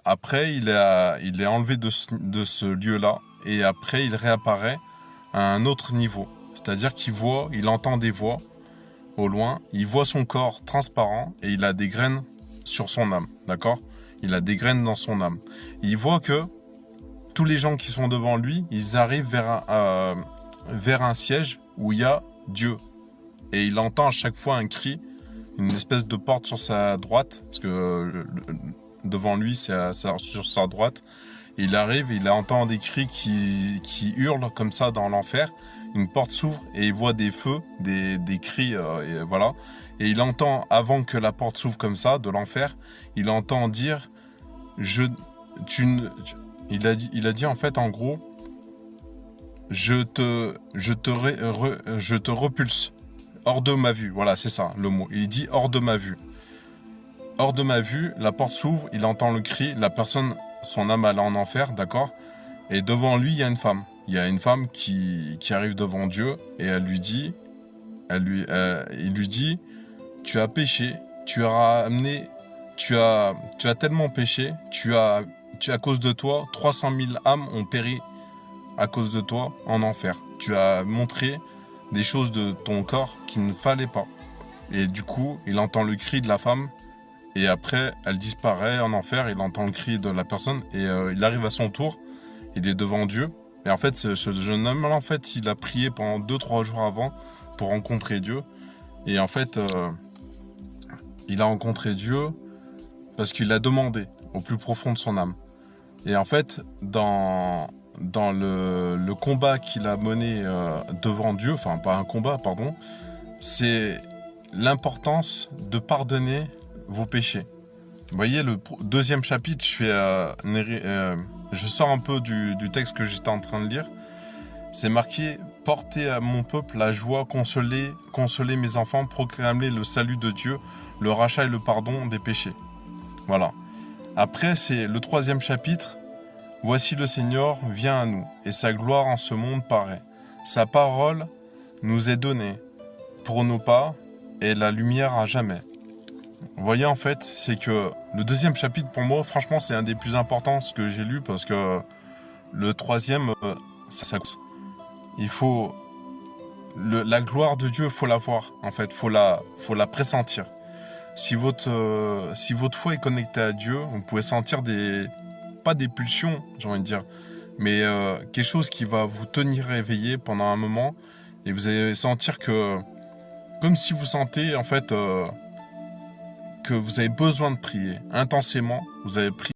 après, il est enlevé de ce lieu-là et après, il réapparaît à un autre niveau. C'est-à-dire il entend des voix au loin, il voit son corps transparent et il a des graines sur son âme, d'accord? Il a des graines dans son âme. Il voit que tous les gens qui sont devant lui, ils arrivent vers un siège où il y a Dieu. Et il entend à chaque fois un cri, une espèce de porte sur sa droite, parce que devant lui, c'est sur sa droite. Il arrive, il entend des cris qui hurlent comme ça dans l'enfer. Une porte s'ouvre et il voit des feux, des cris, et voilà. Et il entend, avant que la porte s'ouvre comme ça, de l'enfer, il entend dire, il a dit en fait, en gros, je te repulse, hors de ma vue. Voilà, c'est ça le mot. Il dit hors de ma vue. Hors de ma vue, la porte s'ouvre, il entend le cri, la personne, son âme elle est en enfer, d'accord? Et devant lui, il y a une femme. Il y a une femme qui arrive devant Dieu et elle lui dit, il lui dit, tu as péché, tu as tellement péché, à cause de toi, 300 000 âmes ont péri à cause de toi en enfer. Tu as montré des choses de ton corps qu'il ne fallait pas. Et du coup, il entend le cri de la femme. Et après, elle disparaît en enfer, il entend le cri de la personne, et il arrive à son tour, il est devant Dieu. Et en fait, ce jeune homme-là, en fait, il a prié pendant 2-3 jours avant pour rencontrer Dieu. Et en fait, il a rencontré Dieu parce qu'il l'a demandé au plus profond de son âme. Et en fait, dans le combat qu'il a mené devant Dieu, enfin pas un combat, pardon, c'est l'importance de pardonner vos péchés. Vous voyez, le deuxième chapitre, je sors un peu du texte que j'étais en train de lire. C'est marqué « Portez à mon peuple la joie, consolez mes enfants, proclamez le salut de Dieu, le rachat et le pardon des péchés. » Voilà. Après, c'est le troisième chapitre. « Voici le Seigneur vient à nous, et sa gloire en ce monde paraît. Sa parole nous est donnée pour nos pas, et la lumière à jamais. » Vous voyez, en fait, c'est que le deuxième chapitre, pour moi, franchement, c'est un des plus importants ce que j'ai lu, parce que le troisième, il faut... la gloire de Dieu, faut la voir, en fait, faut la pressentir. Si votre foi est connectée à Dieu, vous pouvez sentir pas des pulsions, j'ai envie de dire, mais quelque chose qui va vous tenir éveillé pendant un moment, et vous allez sentir que, comme si vous sentez, en fait... que vous avez besoin de prier intensément, vous avez prié